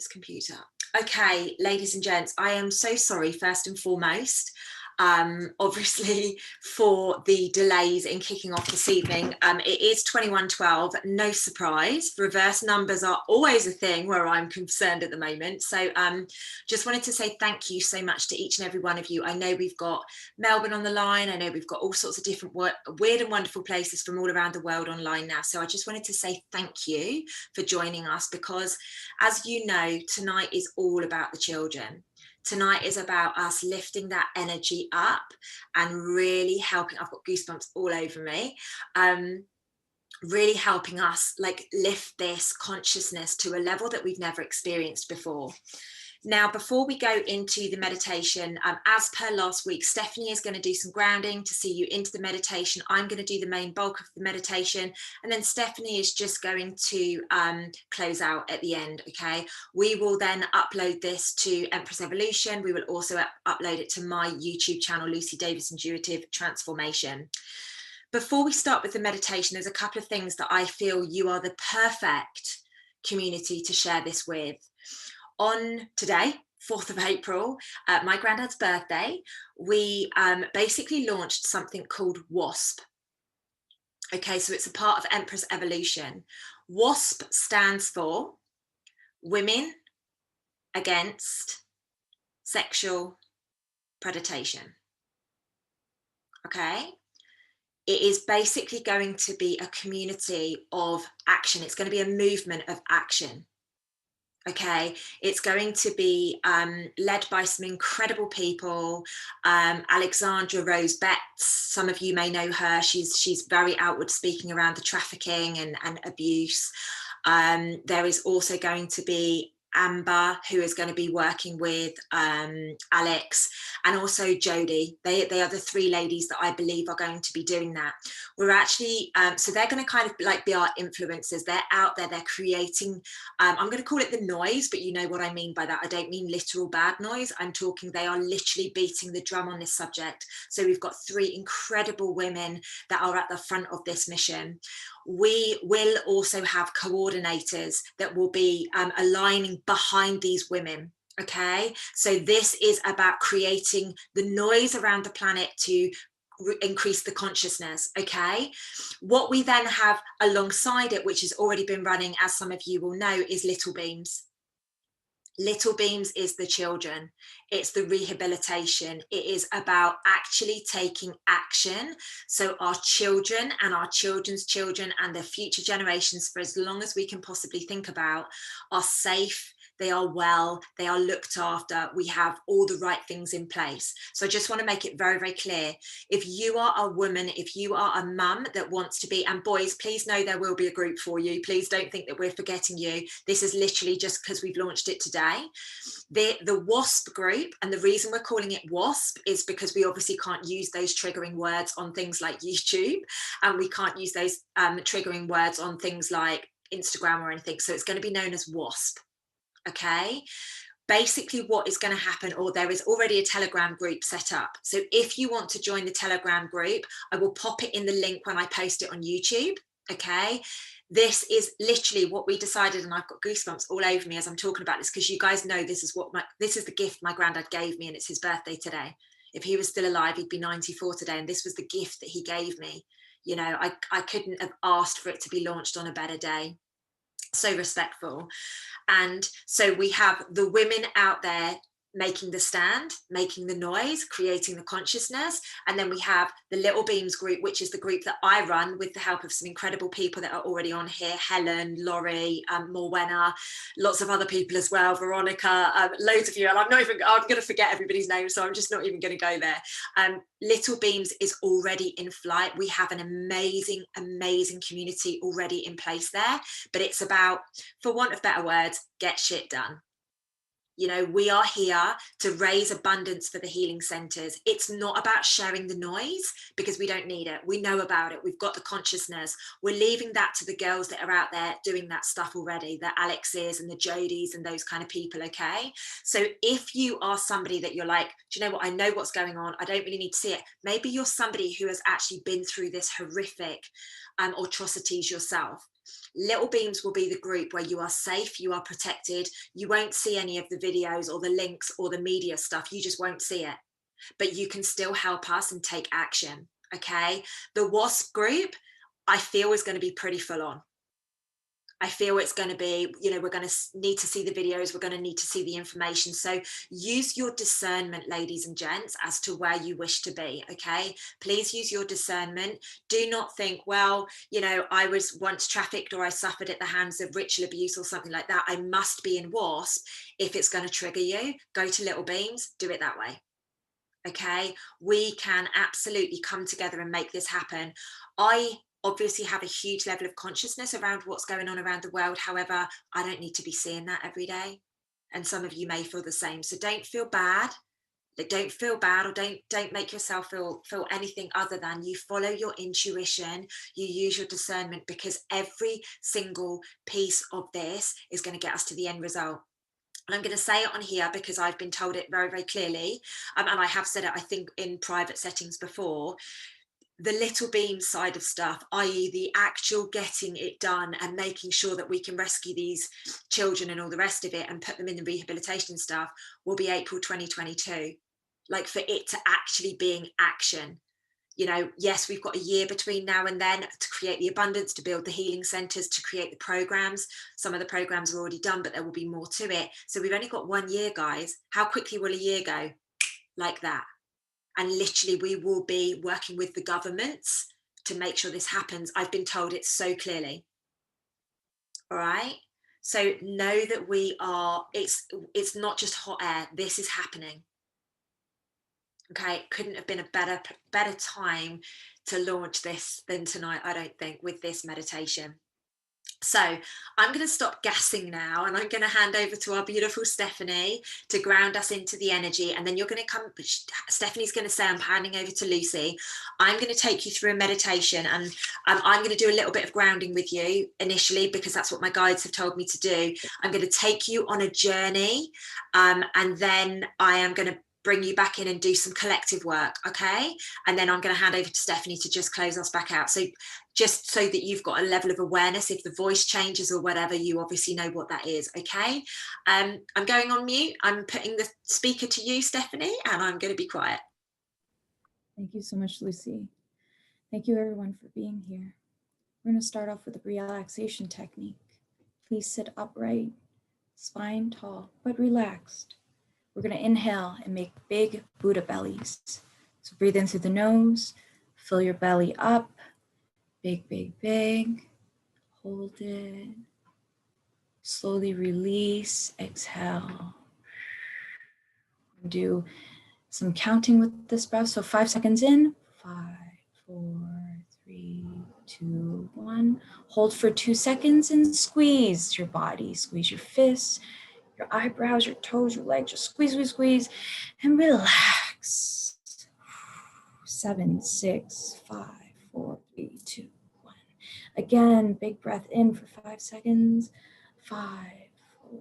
this computer. Okay, ladies and gents, I am so sorry, first and foremost, obviously, for the delays in kicking off this evening. It is 21:12, no surprise. Reverse numbers are always a thing where I'm concerned at the moment. So just wanted to say thank you so much to each and every one of you. I know we've got Melbourne on the line. I know we've got all sorts of different weird and wonderful places from all around the world online now. So I just wanted to say thank you for joining us, because as you know, tonight is all about the children. Tonight is about us lifting that energy up and really helping. I've got goosebumps all over me. Really helping us like lift this consciousness to a level that we've never experienced before. Now, before we go into the meditation, as per last week, Stephanie is going to do some grounding to see you into the meditation. I'm going to do the main bulk of the meditation, and then Stephanie is just going to close out at the end, okay? We will then upload this to Empress Evolution. We will also upload it to my YouTube channel, Lucy Davis Intuitive Transformation. Before we start with the meditation, there's a couple of things that I feel you are the perfect community to share this with. On today, 4th of April, my granddad's birthday, we basically launched something called WASP. Okay, so it's a part of Empress Evolution. WASP stands for Women Against Sexual Predication. Okay, it is basically going to be a community of action. It's going to be a movement of action. Okay, it's going to be led by some incredible people. Alexandra Rose Betts, some of you may know her. She's very outward speaking around the trafficking and abuse. There is also going to be Amber, who is going to be working with Alex, and also Jodie. They are the three ladies that I believe are going to be doing that. We're actually, so they're going to kind of like be our influencers. They're out there, they're creating, I'm going to call it the noise, but you know what I mean by that. I don't mean literal bad noise. I'm talking, they are literally beating the drum on this subject. So we've got three incredible women that are at the front of this mission. We will also have coordinators that will be aligning behind these women. Okay, so this is about creating the noise around the planet to increase the consciousness. Okay, what we then have alongside it, which has already been running, as some of you will know, is Little Beams. Little Beams is the children. It's the rehabilitation. It is about actually taking action so our children and our children's children and the future generations, for as long as we can possibly think about, are safe, they are well, they are looked after, we have all the right things in place. So I just want to make it very, very clear. If you are a woman, if you are a mum that wants to be, and boys, please know there will be a group for you. Please don't think that we're forgetting you. This is literally just because we've launched it today. The WASP group, and the reason we're calling it WASP is because we obviously can't use those triggering words on things like YouTube, and we can't use those triggering words on things like Instagram or anything. So it's going to be known as WASP. Okay, basically what is going to happen, or there is already a Telegram group set up. So if you want to join the Telegram group, I will pop it in the link when I post it on YouTube. Okay, this is literally what we decided, and I've got goosebumps all over me as I'm talking about this, because you guys know this is the gift my granddad gave me, and it's his birthday today. If he was still alive, he'd be 94 today, and this was the gift that he gave me. You know, I couldn't have asked for it to be launched on a better day. So respectful. And so we have the women out there making the stand, making the noise, creating the consciousness. And then we have the Little Beams group, which is the group that I run with the help of some incredible people that are already on here. Helen, Laurie, Morwenna, lots of other people as well, Veronica, loads of you. And I'm going to forget everybody's name, so I'm just not even going to go there. Little Beams is already in flight. We have an amazing, amazing community already in place there, but it's about, for want of better words, get shit done. You know, we are here to raise abundance for the healing centers. It's not about sharing the noise, because we don't need it. We know about it. We've got the consciousness. We're leaving that to the girls that are out there doing that stuff already, the Alexes and the Jodies and those kind of people. Okay, so if you are somebody that you're like, do you know what, I know what's going on, I don't really need to see it. Maybe you're somebody who has actually been through this horrific atrocities yourself. Little Beams will be the group where you are safe, you are protected, you won't see any of the videos or the links or the media stuff, you just won't see it. But you can still help us and take action, okay? The WASP group, I feel, is going to be pretty full on. I feel it's going to be, you know, we're going to need to see the videos, we're going to need to see the information. So use your discernment, ladies and gents, as to where you wish to be, okay? Please use your discernment. Do not think, well, you know, I was once trafficked or I suffered at the hands of ritual abuse or something like that. I must be in WASP. If it's going to trigger you, go to Little Beams, do it that way. Okay, we can absolutely come together and make this happen. I obviously have a huge level of consciousness around what's going on around the world. However, I don't need to be seeing that every day. And some of you may feel the same. So don't feel bad. Don't feel bad, or don't make yourself feel anything other than you follow your intuition, you use your discernment, because every single piece of this is going to get us to the end result. And I'm going to say it on here because I've been told it very, very clearly. And I have said it, I think, in private settings before. The Little Beam side of stuff, i.e. the actual getting it done and making sure that we can rescue these children and all the rest of it and put them in the rehabilitation stuff, will be April 2022. Like, for it to actually being action. You know, yes, we've got a year between now and then to create the abundance, to build the healing centers, to create the programs. Some of the programs are already done, but there will be more to it. So we've only got 1 year, guys. How quickly will a year go? Like that. And literally, we will be working with the governments to make sure this happens. I've been told it so clearly. All right. So know that we are, it's not just hot air. This is happening. Okay, it couldn't have been a better time to launch this than tonight, I don't think, with this meditation. So I'm going to stop gassing now, and I'm going to hand over to our beautiful Stephanie to ground us into the energy. And then you're going to come, Stephanie's going to say, I'm handing over to Lucy. I'm going to take you through a meditation, and I'm going to do a little bit of grounding with you initially, because that's what my guides have told me to do. I'm going to take you on a journey, and then I am going to bring you back in and do some collective work, okay? And then I'm going to hand over to Stephanie to just close us back out. So just so that you've got a level of awareness, if the voice changes or whatever, you obviously know what that is, okay? I'm going on mute. I'm putting the speaker to you, Stephanie, and I'm going to be quiet. Thank you so much, Lucy. Thank you, everyone, for being here. We're going to start off with a relaxation technique. Please sit upright, spine tall, but relaxed. We're going to inhale and make big Buddha bellies. So breathe in through the nose, fill your belly up, big, big, big. Hold it. Slowly release, exhale. Do some counting with this breath. So 5 seconds in, 5, 4, 3, 2, 1. Hold for 2 seconds and squeeze your body, squeeze your fists, your eyebrows, your toes, your legs, just squeeze, squeeze, squeeze, and relax. 7, 6, 5, 4, 3, 2, 1. Again, big breath in for 5 seconds. 5, 4,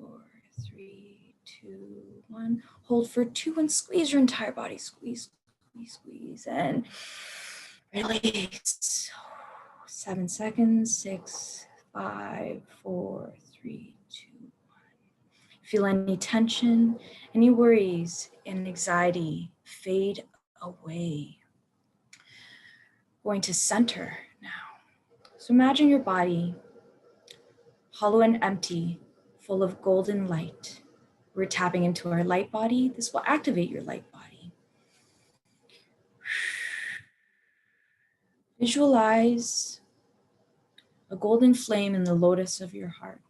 3, 2, 1. Hold for 2 and squeeze your entire body. Squeeze, squeeze, squeeze, and release. 7 seconds. 6, 5, 4, 3, 2, 1. Feel any tension, any worries, and anxiety fade away. Going to center now. So imagine your body hollow and empty, full of golden light. We're tapping into our light body. This will activate your light body. Visualize a golden flame in the lotus of your heart.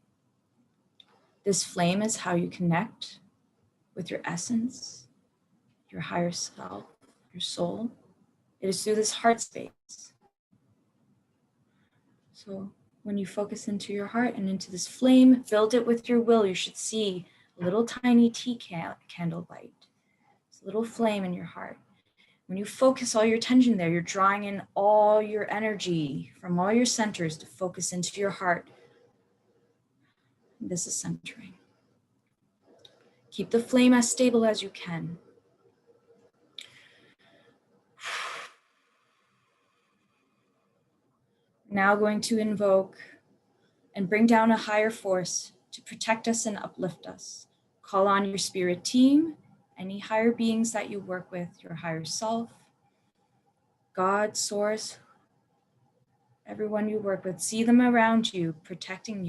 This flame is how you connect with your essence, your higher self, your soul. It is through this heart space. So when you focus into your heart and into this flame, build it with your will. You should see a little tiny tea candle light. It's a little flame in your heart. When you focus all your attention there, you're drawing in all your energy from all your centers to focus into your heart. This is centering. Keep the flame as stable as you can. Now going to invoke and bring down a higher force to protect us and uplift us. Call on your spirit team, any higher beings that you work with, your higher self, God, source, everyone you work with. See them around you, protecting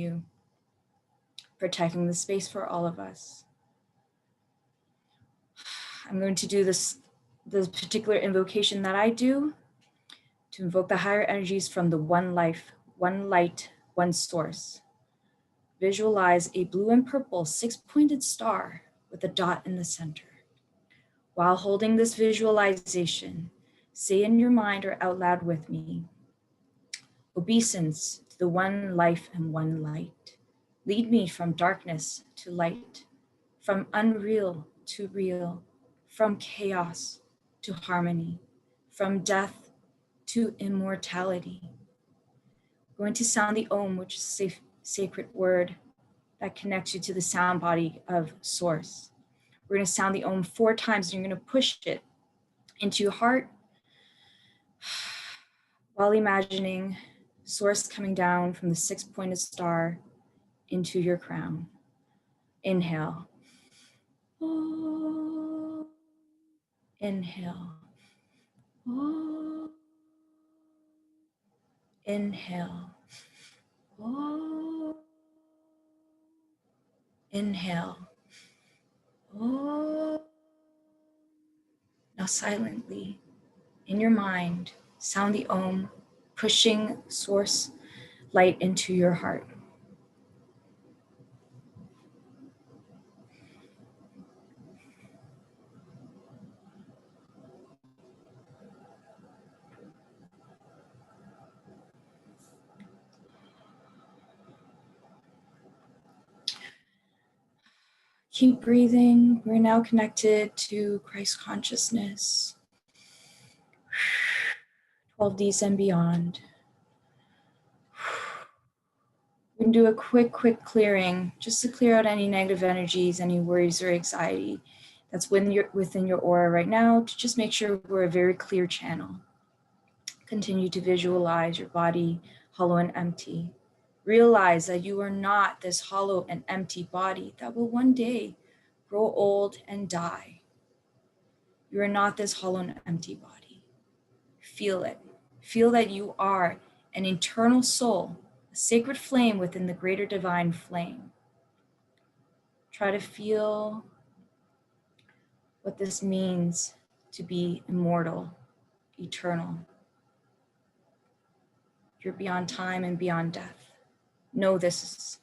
the space for all of us. I'm going to do this particular invocation that I do to invoke the higher energies from the one life, one light, one source. Visualize a blue and purple 6-pointed star with a dot in the center. While holding this visualization, say in your mind or out loud with me, obeisance to the one life and one light. Lead me from darkness to light, from unreal to real, from chaos to harmony, from death to immortality. We're going to sound the Om, which is a sacred word that connects you to the sound body of Source. We're going to sound the Om 4 times, and you're going to push it into your heart while imagining Source coming down from the 6-pointed star into your crown. Inhale. Oh. Inhale. Oh. Inhale. Oh. Inhale. Oh. Now silently, in your mind, sound the Om, pushing Source light into your heart. Keep breathing. We're now connected to Christ consciousness, 12Ds and beyond. We can do a quick clearing just to clear out any negative energies, any worries or anxiety that's within your aura right now, to just make sure we're a very clear channel. Continue to visualize your body hollow and empty. Realize that you are not this hollow and empty body that will one day grow old and die. You are not this hollow and empty body. Feel it. Feel that you are an eternal soul, a sacred flame within the greater divine flame. Try to feel what this means to be immortal, eternal. You're beyond time and beyond death. Know this.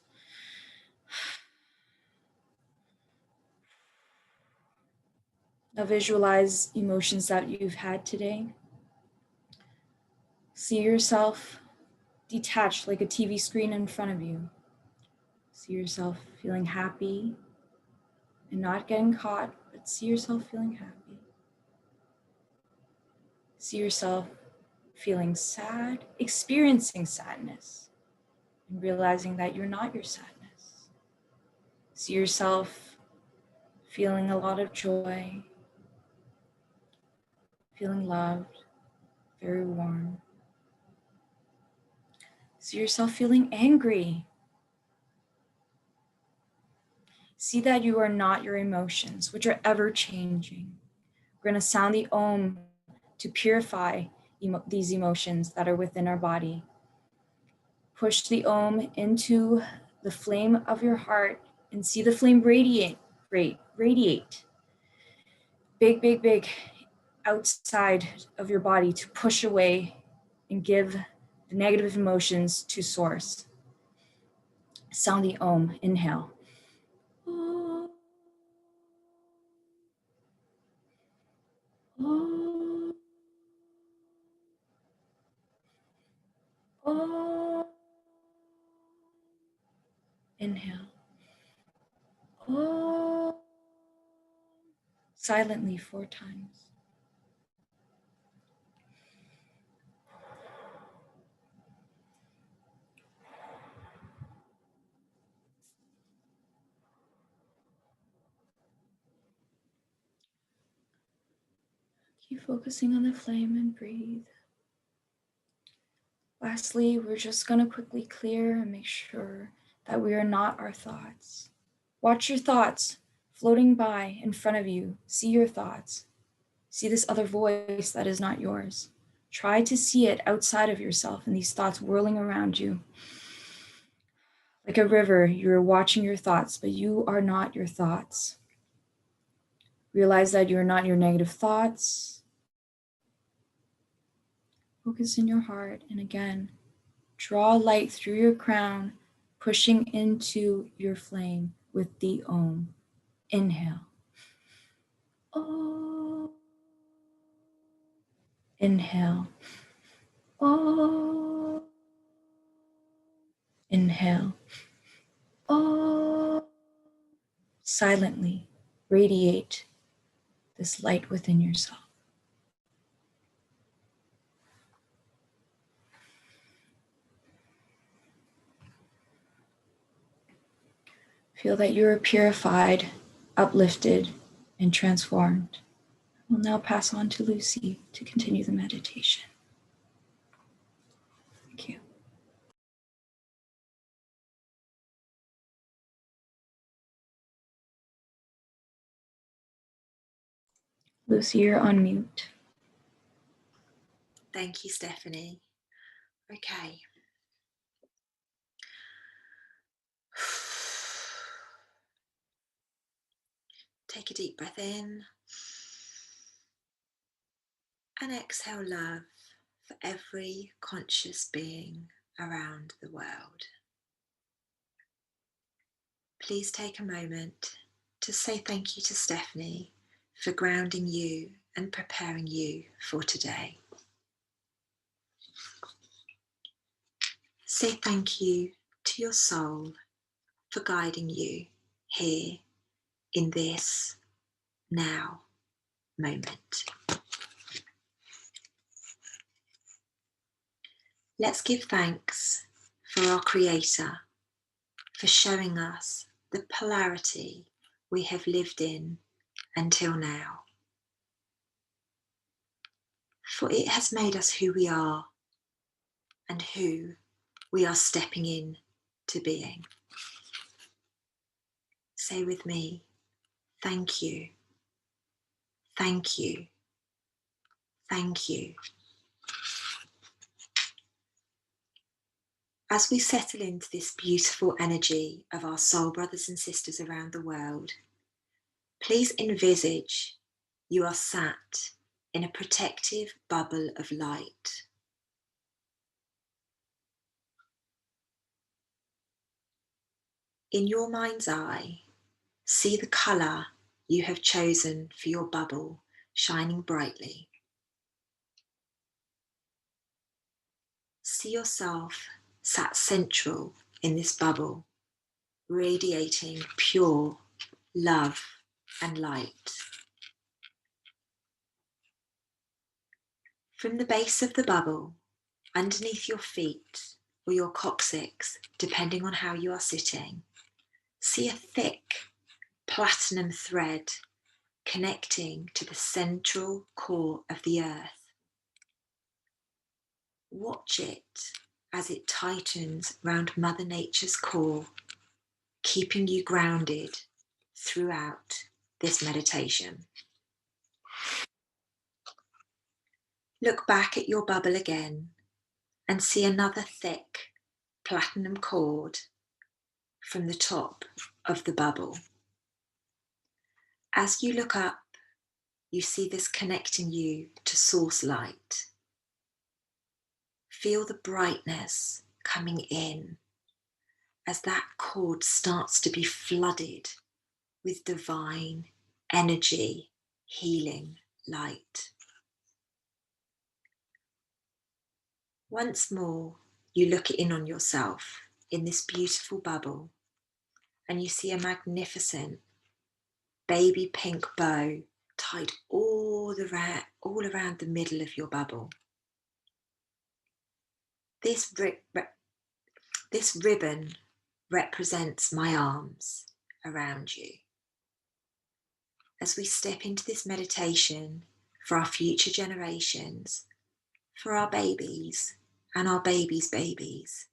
Now visualize emotions that you've had today. See yourself detached like a TV screen in front of you. See yourself feeling happy and not getting caught, but see yourself feeling happy. See yourself feeling sad, experiencing sadness, and realizing that you're not your sadness. See yourself feeling a lot of joy, feeling loved, very warm. See yourself feeling angry. See that you are not your emotions, which are ever changing. We're going to sound the Om to purify these emotions that are within our body. Push the Om into the flame of your heart and see the flame radiate. Big outside of your body to push away and give the negative emotions to Source. Sound the Om. Inhale. Oh. Oh. Oh. Inhale. Oh. Silently 4 times. Keep focusing on the flame and breathe. Lastly, we're just going to quickly clear and make sure that we are not our thoughts. Watch your thoughts floating by in front of you. See your thoughts. See this other voice that is not yours. Try to see it outside of yourself and these thoughts whirling around you. Like a river, you're watching your thoughts, but you are not your thoughts. Realize that you're not your negative thoughts. Focus in your heart, and again, draw light through your crown, pushing into your flame with the Om. Inhale. Oh. Inhale. Oh. Inhale. Oh. Silently radiate this light within yourself. Feel that you are purified, uplifted, and transformed. We'll now pass on to Lucy to continue the meditation. Thank you. Lucy, you're on mute. Thank you, Stephanie. Okay. Take a deep breath in and exhale love for every conscious being around the world. Please take a moment to say thank you to Stephanie for grounding you and preparing you for today. Say thank you to your soul for guiding you here in this now moment. Let's give thanks for our Creator for showing us the polarity we have lived in until now. For it has made us who we are and who we are stepping in to being. Say with me, thank you, thank you, thank you. As we settle into this beautiful energy of our soul brothers and sisters around the world, please envisage you are sat in a protective bubble of light. In your mind's eye, see the colour you have chosen for your bubble shining brightly. See yourself sat central in this bubble, radiating pure love and light. From the base of the bubble, underneath your feet or your coccyx, depending on how you are sitting, see a thick platinum thread connecting to the central core of the earth. Watch it as it tightens round Mother Nature's core, keeping you grounded throughout this meditation. Look back at your bubble again and see another thick platinum cord from the top of the bubble. As you look up, you see this connecting you to source light. Feel the brightness coming in as that cord starts to be flooded with divine energy, healing light. Once more, you look in on yourself in this beautiful bubble and you see a magnificent baby pink bow tied all around the middle of your bubble. This ribbon represents my arms around you. As we step into this meditation for our future generations, for our babies, and our babies' babies.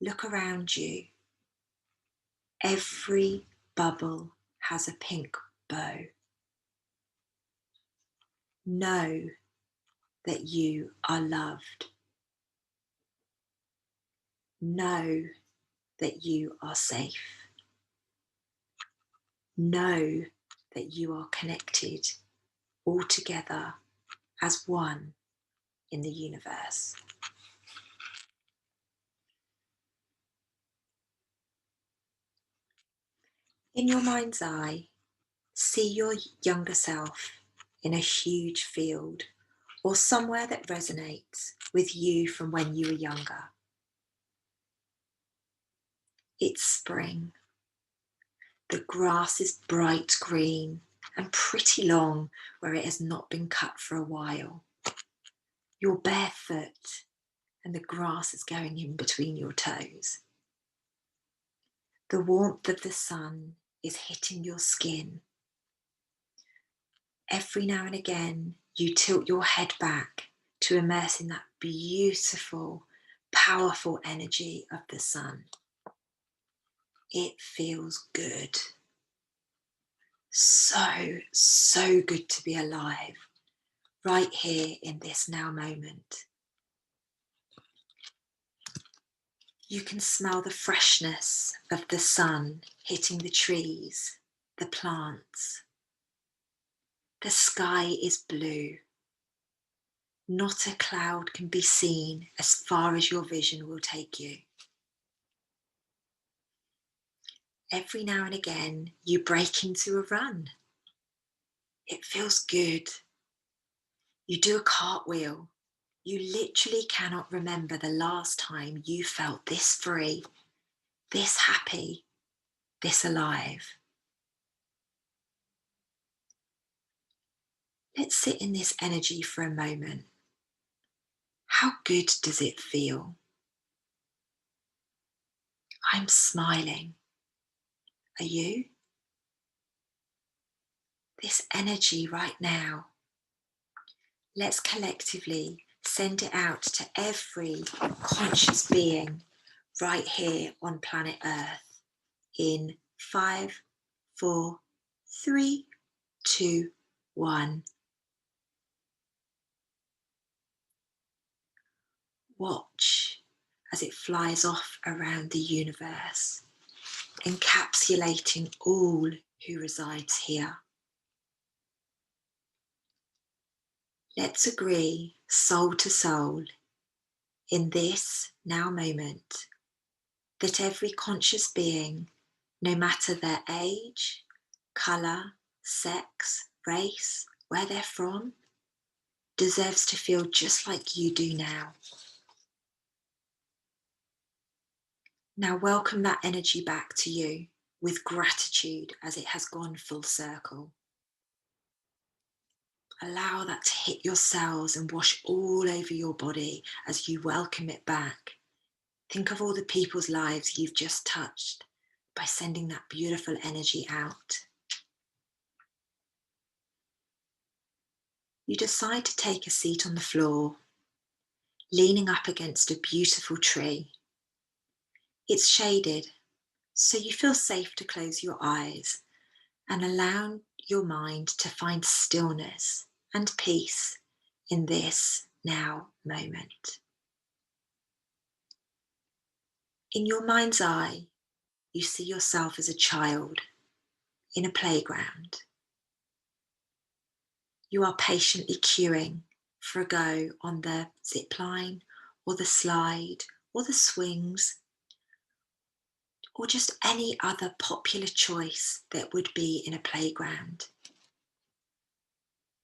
Look around you. Every bubble has a pink bow. Know that you are loved. Know that you are safe. Know that you are connected all together as one in the universe. In your mind's eye, see your younger self in a huge field or somewhere that resonates with you from when you were younger. It's spring. The grass is bright green and pretty long where it has not been cut for a while. You're barefoot and the grass is going in between your toes. The warmth of the sun is hitting your skin. Every now and again, you tilt your head back to immerse in that beautiful, powerful energy of the sun. It feels good. So good to be alive, right here in this now moment. You can smell the freshness of the sun hitting the trees, the plants. The sky is blue. Not a cloud can be seen as far as your vision will take you. Every now and again, you break into a run. It feels good. You do a cartwheel. You literally cannot remember the last time you felt this free, this happy, this alive. Let's sit in this energy for a moment. How good does it feel? I'm smiling. Are you? This energy right now, let's collectively send it out to every conscious being right here on planet Earth in 5, 4, 3, 2, 1. Watch as it flies off around the universe, encapsulating all who resides here. Let's agree, soul to soul, in this now moment, that every conscious being, no matter their age, colour, sex, race, where they're from, deserves to feel just like you do now. Now welcome that energy back to you with gratitude as it has gone full circle. Allow that to hit your cells and wash all over your body as you welcome it back. Think of all the people's lives you've just touched by sending that beautiful energy out. You decide to take a seat on the floor, leaning up against a beautiful tree. It's shaded, so you feel safe to close your eyes and allow your mind to find stillness and peace in this now moment. In your mind's eye, you see yourself as a child in a playground. You are patiently queuing for a go on the zip line or the slide or the swings or just any other popular choice that would be in a playground.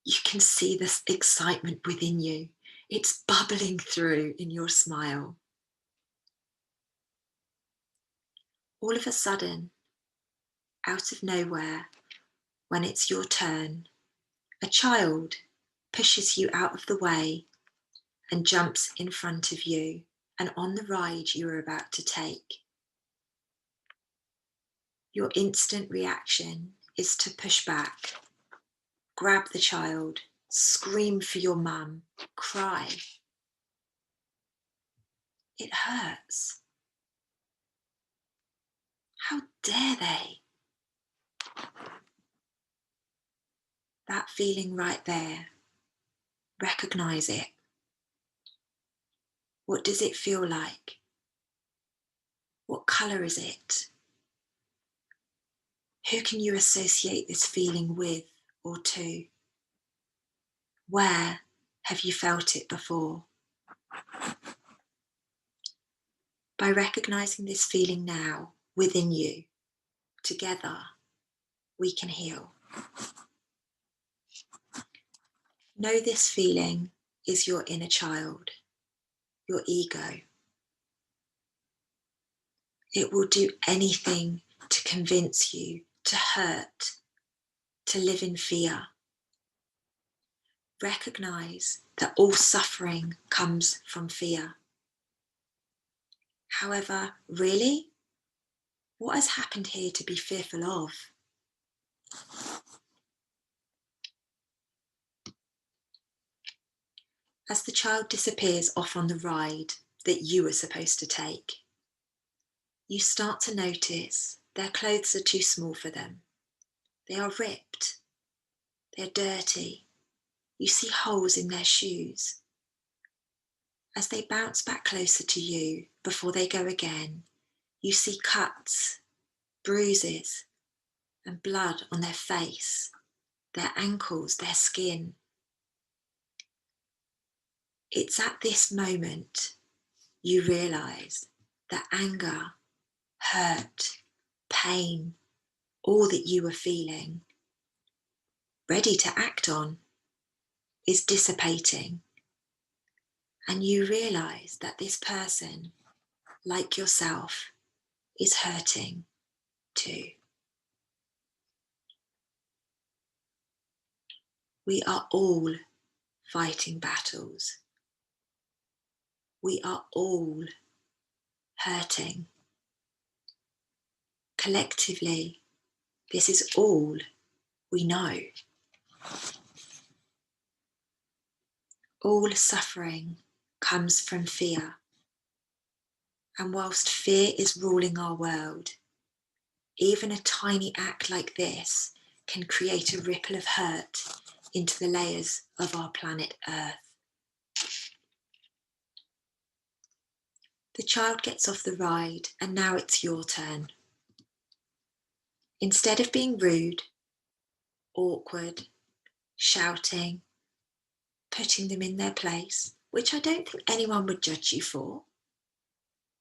You can see this excitement within you. It's bubbling through in your smile. All of a sudden, out of nowhere, when it's your turn, a child pushes you out of the way and jumps in front of you and on the ride you are about to take. Your instant reaction is to push back, grab the child, scream for your mum, cry. It hurts. How dare they? That feeling right there, recognize it. What does it feel like? What colour is it? Who can you associate this feeling with or to? Where have you felt it before? By recognizing this feeling now within you, together, we can heal. Know this feeling is your inner child, your ego. It will do anything to convince you to hurt, to live in fear. Recognize that all suffering comes from fear. However, really, what has happened here to be fearful of? As the child disappears off on the ride that you were supposed to take, you start to notice their clothes are too small for them. They are ripped. They're dirty. You see holes in their shoes. As they bounce back closer to you before they go again, you see cuts, bruises, and blood on their face, their ankles, their skin. It's at this moment you realise that anger, hurt, pain, all that you were feeling, ready to act on, is dissipating. And you realise that this person, like yourself, is hurting too. We are all fighting battles. We are all hurting. Collectively, this is all we know. All suffering comes from fear. And whilst fear is ruling our world, even a tiny act like this can create a ripple of hurt into the layers of our planet Earth. The child gets off the ride and now it's your turn. Instead of being rude, awkward, shouting, putting them in their place, which I don't think anyone would judge you for,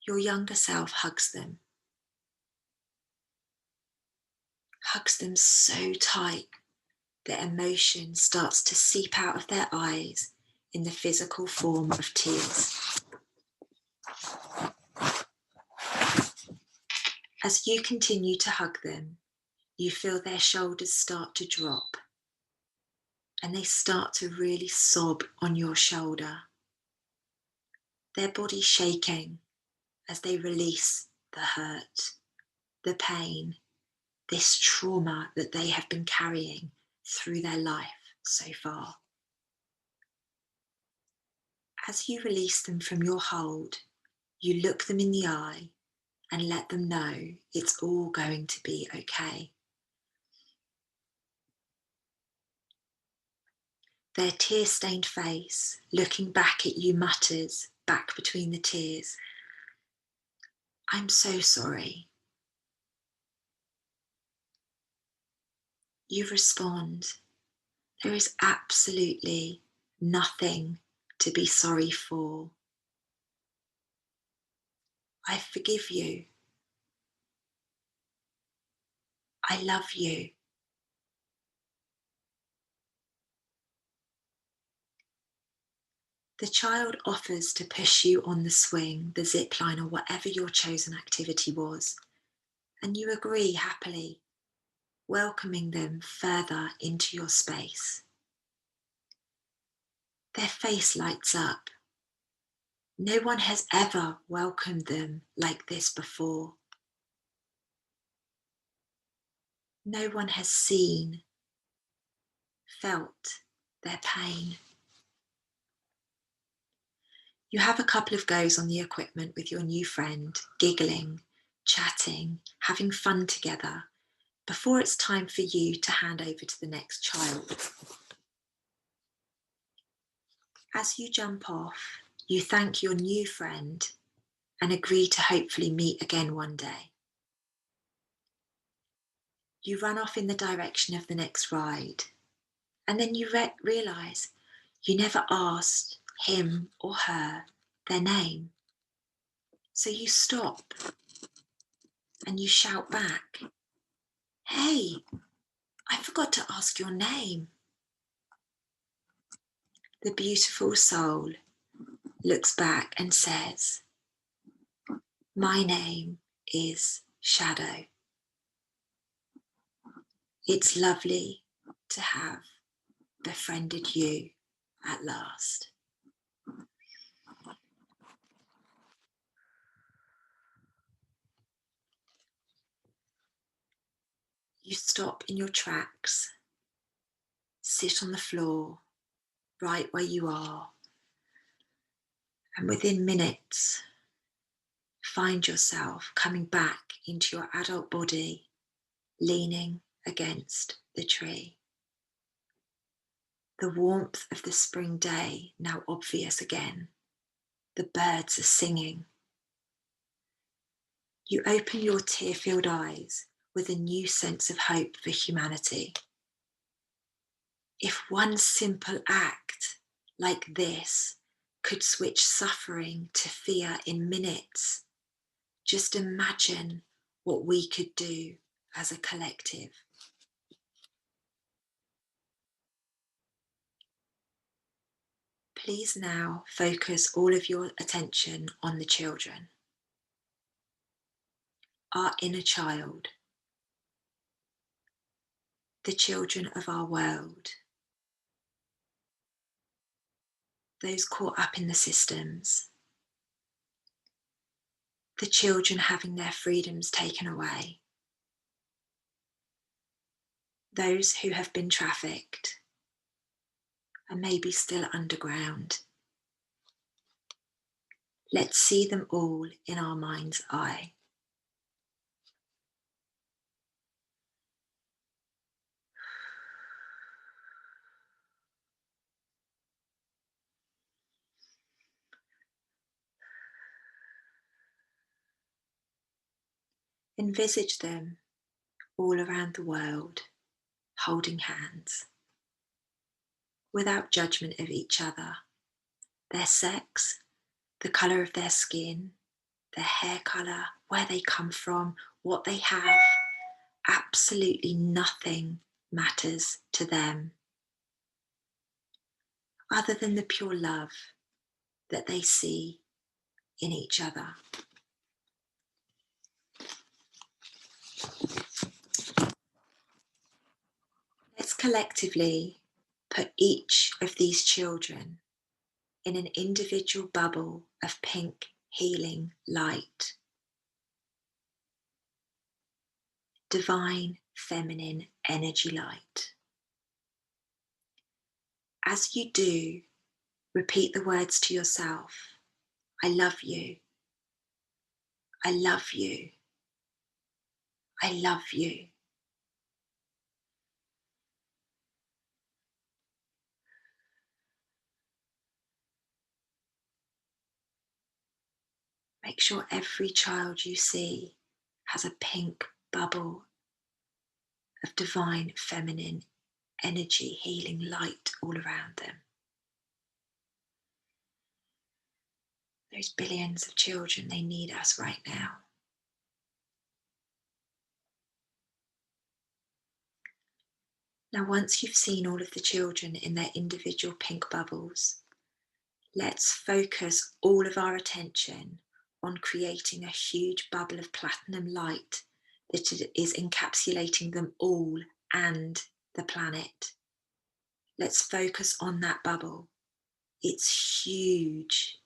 your younger self hugs them. Hugs them so tight that emotion starts to seep out of their eyes in the physical form of tears. As you continue to hug them, you feel their shoulders start to drop and they start to really sob on your shoulder. Their body shaking as they release the hurt, the pain, this trauma that they have been carrying through their life so far. As you release them from your hold, you look them in the eye and let them know it's all going to be okay. Their tear-stained face, looking back at you, mutters back between the tears, "I'm so sorry." You respond, "There is absolutely nothing to be sorry for. I forgive you. I love you." The child offers to push you on the swing, the zip line, or whatever your chosen activity was, and you agree happily, welcoming them further into your space. Their face lights up. No one has ever welcomed them like this before. No one has seen, felt their pain. You have a couple of goes on the equipment with your new friend, giggling, chatting, having fun together, before it's time for you to hand over to the next child. As you jump off, you thank your new friend and agree to hopefully meet again one day. You run off in the direction of the next ride, and then you realise you never asked him or her their name. So you stop and you shout back, "Hey, I forgot to ask your name." The beautiful soul looks back and says, "My name is Shadow. It's lovely to have befriended you at last." You stop in your tracks, sit on the floor, right where you are, and within minutes, find yourself coming back into your adult body, leaning against the tree. The warmth of the spring day now obvious again. The birds are singing. You open your tear-filled eyes with a new sense of hope for humanity. If one simple act like this could switch suffering to fear in minutes, just imagine what we could do as a collective. Please now focus all of your attention on the children. Our inner child, the children of our world, those caught up in the systems, the children having their freedoms taken away, those who have been trafficked and maybe still underground. Let's see them all in our mind's eye. Envisage them all around the world, holding hands, without judgment of each other, their sex, the colour of their skin, their hair colour, where they come from, what they have. Absolutely nothing matters to them other than the pure love that they see in each other. Let's collectively put each of these children in an individual bubble of pink healing light. Divine feminine energy light. As you do, repeat the words to yourself. I love you. I love you. I love you. Make sure every child you see has a pink bubble of divine feminine energy, healing light all around them. Those billions of children, they need us right now. Now, once you've seen all of the children in their individual pink bubbles, let's focus all of our attention on creating a huge bubble of platinum light that is encapsulating them all and the planet. Let's focus on that bubble. It's huge.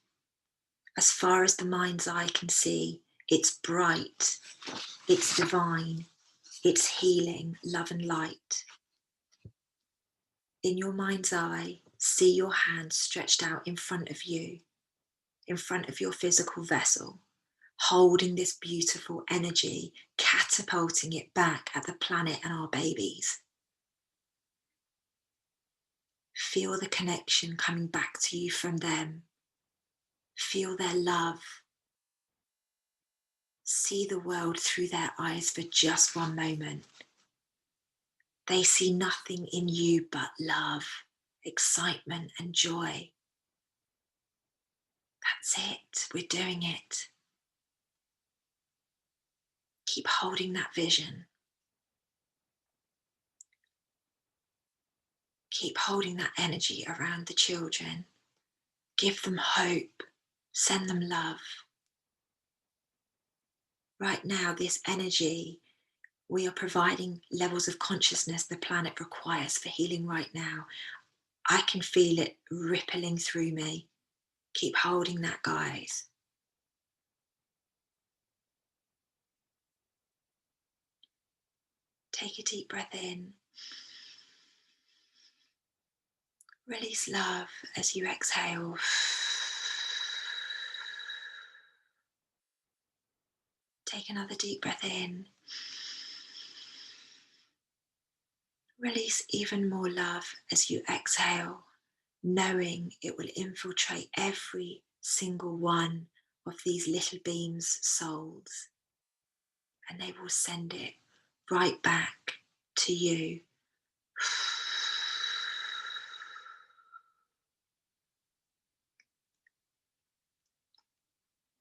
As far as the mind's eye can see, it's bright, it's divine, it's healing, love and light. In your mind's eye, see your hand stretched out in front of you. in front of your physical vessel, holding this beautiful energy, catapulting it back at the planet and our babies. Feel the connection coming back to you from them. Feel their love. See the world through their eyes for just one moment. They see nothing in you but love, excitement, and joy. That's it. We're doing it. Keep holding that vision. Keep holding that energy around the children. Give them hope. Send them love. Right now, this energy, we are providing levels of consciousness the planet requires for healing right now. I can feel it rippling through me. Keep holding that, guys. Take a deep breath in. Release love as you exhale. Take another deep breath in. Release even more love as you exhale, knowing it will infiltrate every single one of these little beams' souls, and they will send it right back to you.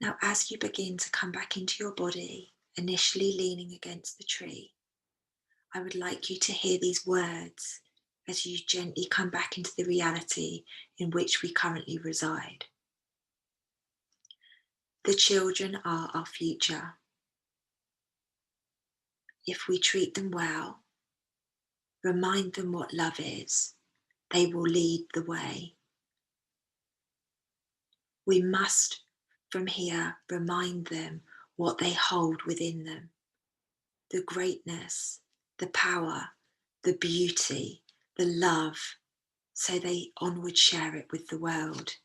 Now, as you begin to come back into your body, initially leaning against the tree, I would like you to hear these words as you gently come back into the reality in which we currently reside. The children are our future. If we treat them well, remind them what love is, they will lead the way. We must, from here, remind them what they hold within them, the greatness, the power, the beauty, the love, so they onward share it with the world.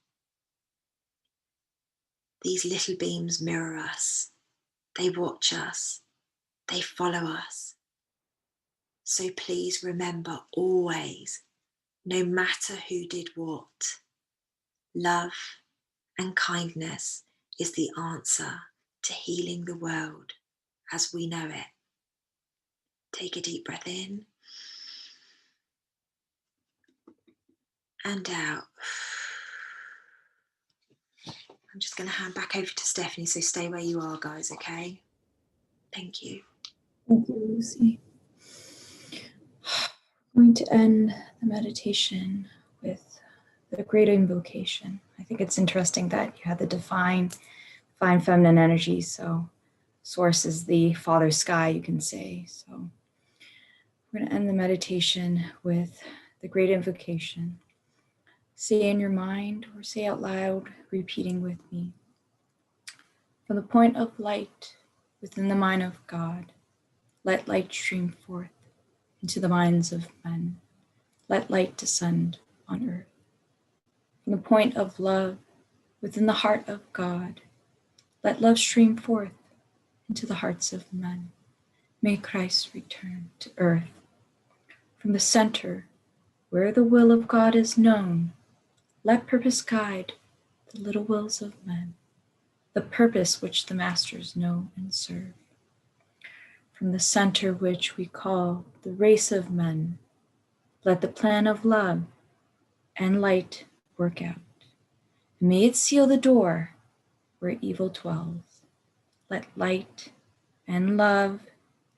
These little beams mirror us, they watch us, they follow us. So please remember always, no matter who did what, love and kindness is the answer to healing the world as we know it. Take a deep breath in and out. I'm just going to hand back over to Stephanie, so stay where you are, guys, okay? Thank you. Thank you, Lucy. I'm going to end the meditation with the Great Invocation. I think it's interesting that you had the divine feminine energy. So source is the father sky, you can say. So we're going to end the meditation with the Great Invocation. Say in your mind or say out loud, repeating with me. From the point of light within the mind of God, let light stream forth into the minds of men. Let light descend on earth. From the point of love within the heart of God, let love stream forth into the hearts of men. May Christ return to earth. From the center, where the will of God is known, let purpose guide the little wills of men, the purpose which the masters know and serve. From the center which we call the race of men, let the plan of love and light work out. May it seal the door where evil dwells. Let light and love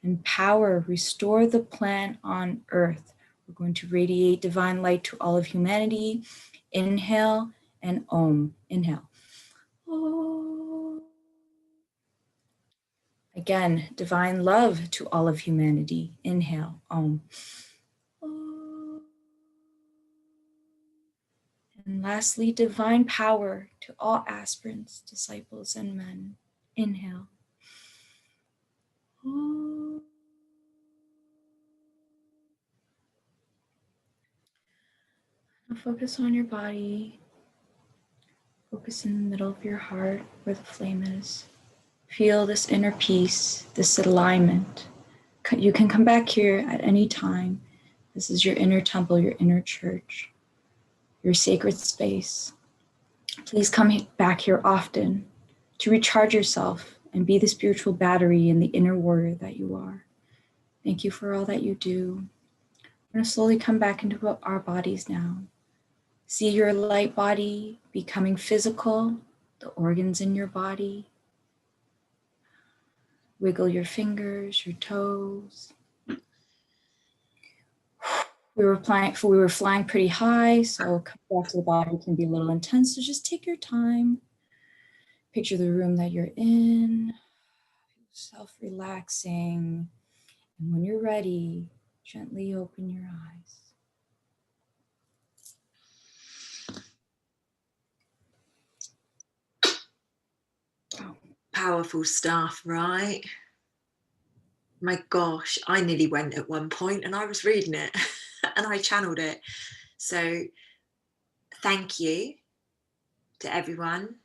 and power restore the plan on earth. We're going to radiate divine light to all of humanity. Inhale and Om. Inhale. Om. Again, divine love to all of humanity. Inhale. Om. Om. And lastly, divine power to all aspirants, disciples, and men. Inhale. Om. Now focus on your body. Focus in the middle of your heart where the flame is. Feel this inner peace, this alignment. You can come back here at any time. This is your inner temple, your inner church, your sacred space. Please come back here often to recharge yourself and be the spiritual battery and the inner warrior that you are. Thank you for all that you do. We're going to slowly come back into our bodies now. See your light body becoming physical, the organs in your body. Wiggle your fingers, your toes. We were flying pretty high, so coming back to the body can be a little intense. So just take your time. Picture the room that you're in, self-relaxing. And when you're ready, gently open your eyes. Powerful stuff, right? My gosh, I nearly went at one point and I was reading it and I channeled it. So thank you to everyone.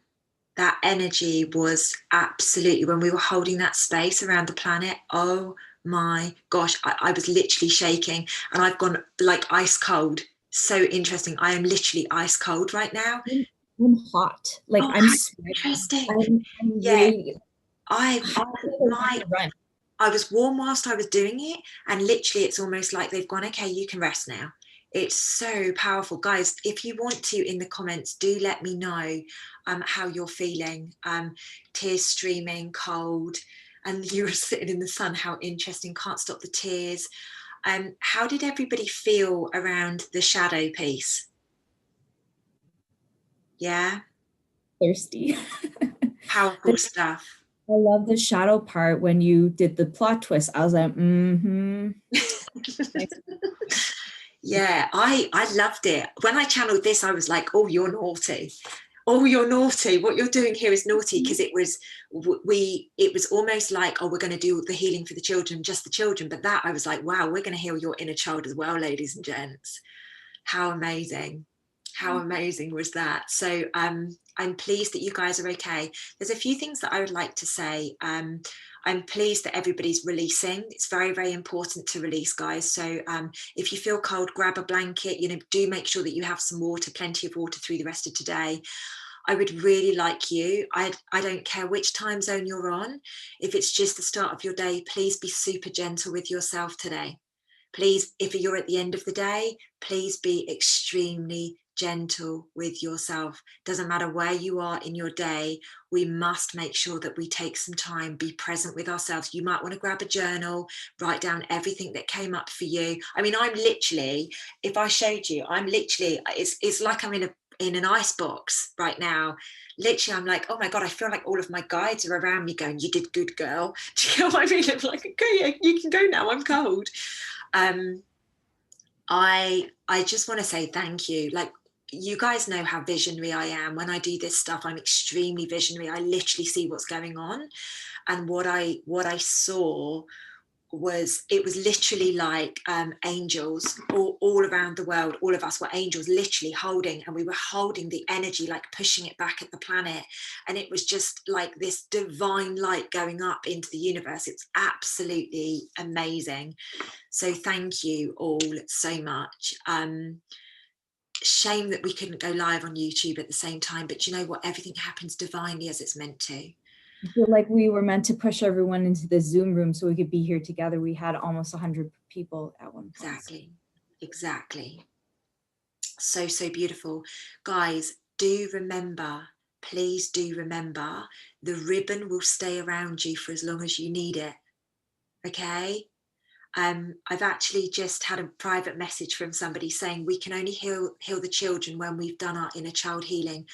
That energy was absolutely, when we were holding that space around the planet, oh my gosh, I was literally shaking and I've gone like ice cold. So interesting. I am literally ice cold right now. I'm hot. Like oh, I'm sweating. interesting. I'm Yeah. really I was warm whilst I was doing it, and literally it's almost like they've gone, okay, you can rest now. It's so powerful. Guys, if you want to, in the comments, do let me know how you're feeling. Tears streaming, cold, and you were sitting in the sun. How interesting. Can't stop the tears. How did everybody feel around the shadow piece? Yeah, thirsty. powerful stuff. I love the shadow part when you did the plot twist. I was like, Yeah, I loved it. When I channeled this, I was like, oh, you're naughty. Oh, you're naughty. What you're doing here is naughty, because it was almost like, oh, we're going to do the healing for the children, just the children. But that I was like, wow, we're going to heal your inner child as well, ladies and gents. How amazing. How amazing was that? So I'm pleased that you guys are okay. There's a few things that I would like to say. I'm pleased that everybody's releasing. It's very, very important to release, guys. So if you feel cold, grab a blanket, do make sure that you have some water, plenty of water through the rest of today. I would really like you, I don't care which time zone you're on, if it's just the start of your day, please be super gentle with yourself today. Please, if you're at the end of the day, please be extremely gentle with yourself. Doesn't matter where you are in your day, we must make sure that we take some time, be present with ourselves. You might want to grab a journal, write down everything that came up for you. I mean, I'm literally, if I showed you, I'm literally, it's like I'm in an ice box right now. Literally, I'm like, oh my God, I feel like all of my guides are around me going, you did good, girl. Do you know what I mean? I'm like, okay, yeah, you can go now, I'm cold. I just want to say thank you. Like, you guys know how visionary I am. When I do this stuff, I'm extremely visionary. I literally see what's going on. And what I saw was, it was literally like angels all around the world. All of us were angels, literally holding, and we were holding the energy, like pushing it back at the planet. And it was just like this divine light going up into the universe. It's absolutely amazing. So thank you all so much. Shame that we couldn't go live on YouTube at the same time, but you know what? Everything happens divinely as it's meant to. I feel like we were meant to push everyone into the Zoom room so we could be here together. We had almost 100 people at one point. Exactly. So beautiful. Guys, do remember, please do remember, the ribbon will stay around you for as long as you need it. Okay? I've actually just had a private message from somebody saying we can only heal the children when we've done our inner child healing.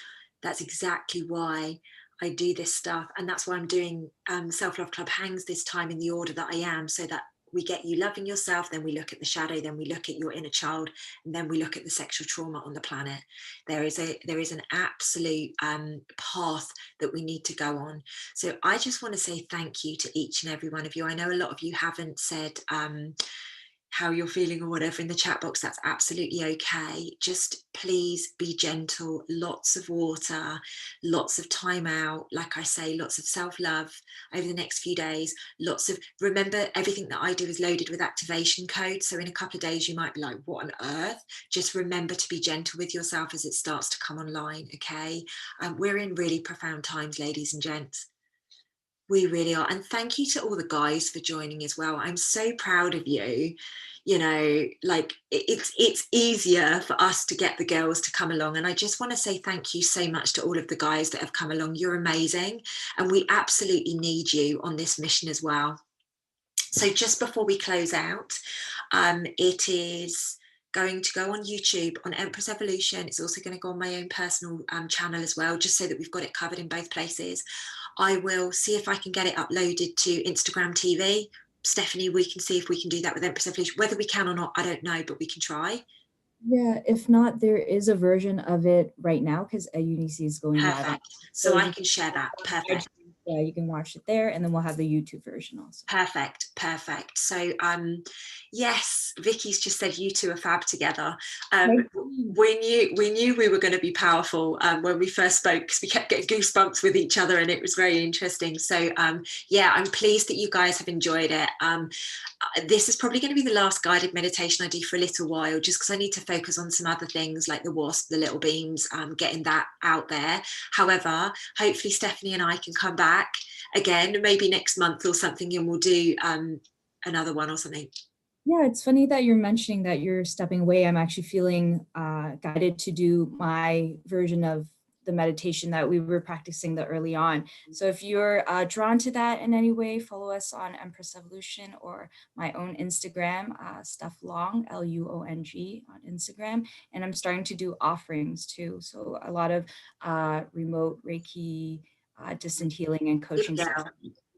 That's exactly why I do this stuff, and that's why I'm doing Self-Love Club Hangs this time in the order that I am, so that we get you loving yourself, then we look at the shadow, then we look at your inner child, and then we look at the sexual trauma on the planet. There is an absolute path that we need to go on. So I just want to say thank you to each and every one of you. I know a lot of you haven't said how you're feeling or whatever in the chat box, that's absolutely okay. Just please be gentle, lots of water, lots of time out. Like I say, lots of self-love over the next few days. Remember, everything that I do is loaded with activation code. So in a couple of days, you might be like, what on earth? Just remember to be gentle with yourself as it starts to come online, okay? We're in really profound times, ladies and gents. We really are. And thank you to all the guys for joining as well. I'm so proud of you. You know, like it's easier for us to get the girls to come along. And I just want to say thank you so much to all of the guys that have come along. You're amazing. And we absolutely need you on this mission as well. So just before we close out, it is going to go on YouTube on Empress Evolution. It's also going to go on my own personal channel as well, just so that we've got it covered in both places. I will see if I can get it uploaded to Instagram TV. Stephanie, we can see if we can do that with Empress Evolution. Whether we can or not, I don't know, but we can try. Yeah, if not, there is a version of it right now because UNIC is going live. Perfect. So I can share that. Perfect. Yeah, you can watch it there, and then we'll have the YouTube version also. Perfect. So yes, Vicky's just said you two are fab together. We knew we were going to be powerful when we first spoke, because we kept getting goosebumps with each other, and it was very interesting. So yeah, I'm pleased that you guys have enjoyed it. This is probably going to be the last guided meditation I do for a little while, just because I need to focus on some other things like the WASP, the Little Beams, getting that out there. However, hopefully Stephanie and I can come back again, maybe next month or something, and we'll do another one or something. Yeah, it's funny that you're mentioning that you're stepping away. I'm actually feeling guided to do my version of the meditation that we were practicing early on. So if you're drawn to that in any way, follow us on Empress Evolution or my own Instagram, Steph Luong, Luong on Instagram. And I'm starting to do offerings too. So a lot of remote Reiki, distant healing and coaching stuff.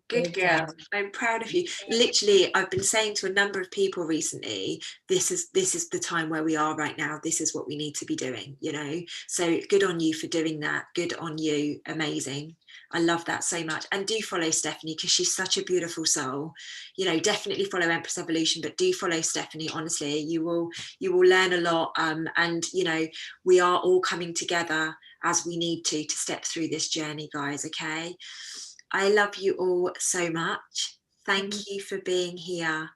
Good girl. I'm proud of you. Literally, I've been saying to a number of people recently, this is the time where we are right now. This is what we need to be doing, you know. So good on you for doing that. Good on you. Amazing. I love that so much. And do follow Stephanie, because she's such a beautiful soul. You know, definitely follow Empress Evolution, but do follow Stephanie. Honestly, you will learn a lot. And you know, we are all coming together as we need to step through this journey, guys. Okay. I love you all so much. Thank you for being here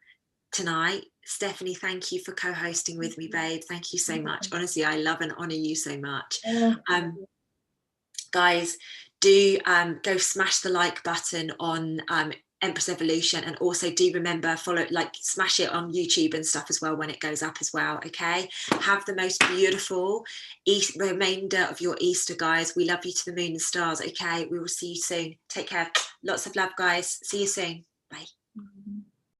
tonight. Stephanie, thank you for co-hosting with me, babe. Thank you so much. Honestly, I love and honor you so much. Guys, do go smash the like button on Empress Evolution, and also do remember smash it on YouTube and stuff as well when it goes up as well. Okay, have the most beautiful remainder of your Easter, guys. We love you to the moon and stars. Okay, we will see you soon. Take care. Lots of love, guys. See you soon. Bye.